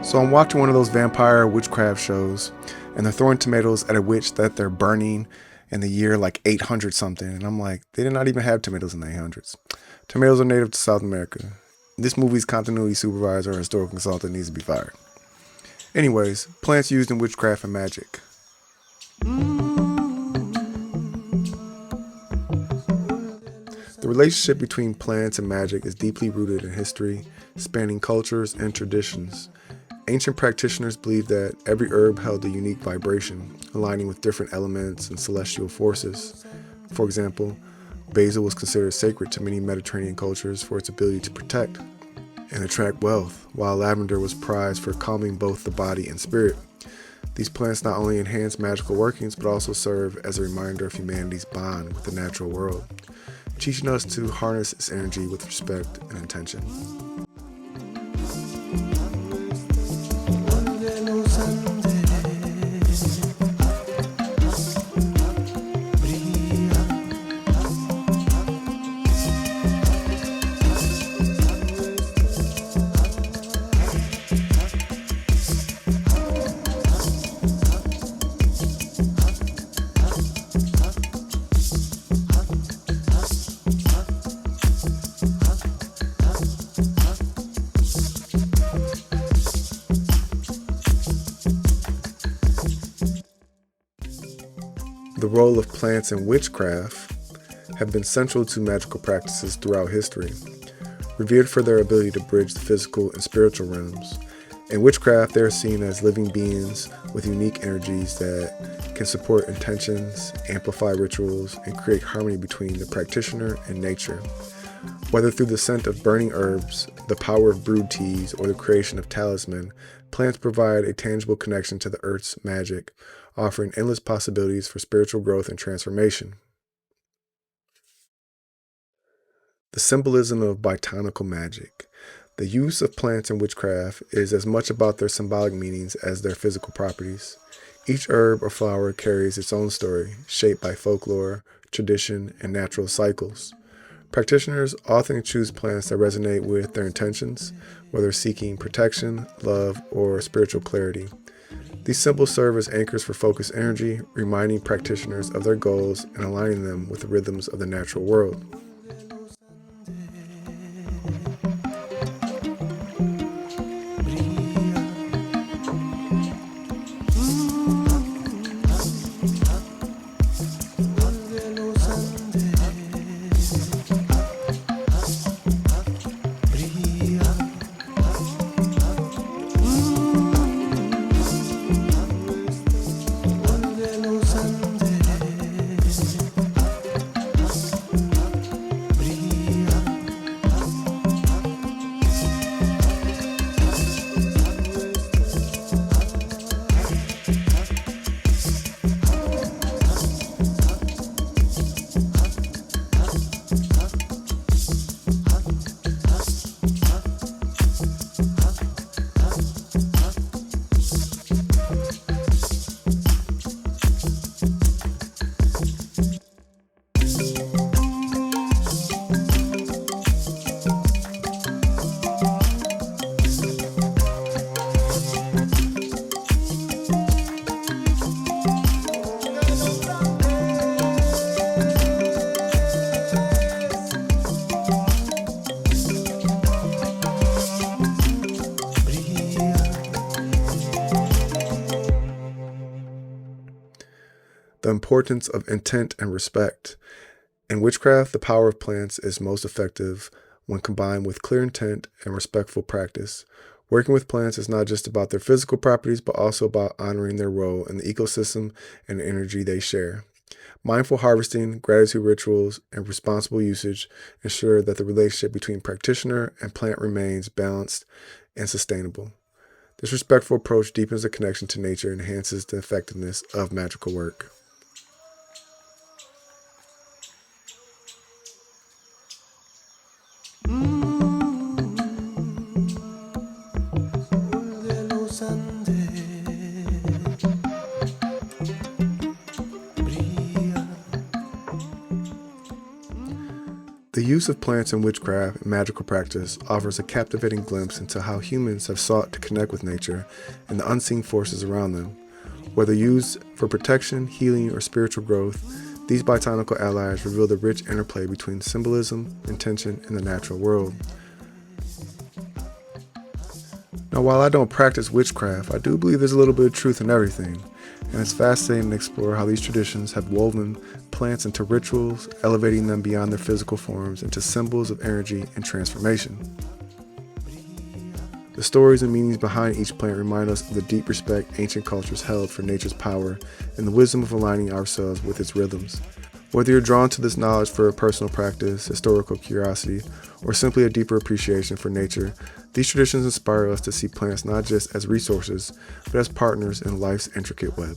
So I'm watching one of those vampire witchcraft shows, and they're throwing tomatoes at a witch that they're burning in the year like 800 something. And I'm like, they did not even have tomatoes in the 800s. Tomatoes are native to South America. This movie's continuity supervisor or historical consultant needs to be fired. Anyways, plants used in witchcraft and magic. The relationship between plants and magic is deeply rooted in history, spanning cultures and traditions. Ancient practitioners believed that every herb held a unique vibration, aligning with different elements and celestial forces. For example, basil was considered sacred to many Mediterranean cultures for its ability to protect and attract wealth, while lavender was prized for calming both the body and spirit. These plants not only enhance magical workings, but also serve as a reminder of humanity's bond with the natural world, teaching us to harness its energy with respect and intention. The role of plants in witchcraft have been central to magical practices throughout history, revered for their ability to bridge the physical and spiritual realms. In witchcraft, they are seen as living beings with unique energies that can support intentions, amplify rituals, and create harmony between the practitioner and nature. Whether through the scent of burning herbs, the power of brewed teas, or the creation of talisman, plants provide a tangible connection to the earth's magic, offering endless possibilities for spiritual growth and transformation. The symbolism of botanical magic. The use of plants in witchcraft is as much about their symbolic meanings as their physical properties. Each herb or flower carries its own story, shaped by folklore, tradition, and natural cycles. Practitioners often choose plants that resonate with their intentions, whether seeking protection, love, or spiritual clarity. These symbols serve as anchors for focused energy, reminding practitioners of their goals and aligning them with the rhythms of the natural world. The importance of intent and respect. In witchcraft, the power of plants is most effective when combined with clear intent and respectful practice. Working with plants is not just about their physical properties, but also about honoring their role in the ecosystem and the energy they share. Mindful harvesting, gratitude rituals, and responsible usage ensure that the relationship between practitioner and plant remains balanced and sustainable. This respectful approach deepens the connection to nature and enhances the effectiveness of magical work. The use of plants in witchcraft and magical practice offers a captivating glimpse into how humans have sought to connect with nature and the unseen forces around them. Whether used for protection, healing, or spiritual growth, these botanical allies reveal the rich interplay between symbolism, intention, and the natural world. Now, while I don't practice witchcraft, I do believe there's a little bit of truth in everything, and it's fascinating to explore how these traditions have woven plants into rituals, elevating them beyond their physical forms into symbols of energy and transformation. The stories and meanings behind each plant remind us of the deep respect ancient cultures held for nature's power and the wisdom of aligning ourselves with its rhythms. Whether you're drawn to this knowledge for a personal practice, historical curiosity, or simply a deeper appreciation for nature, these traditions inspire us to see plants not just as resources, but as partners in life's intricate web.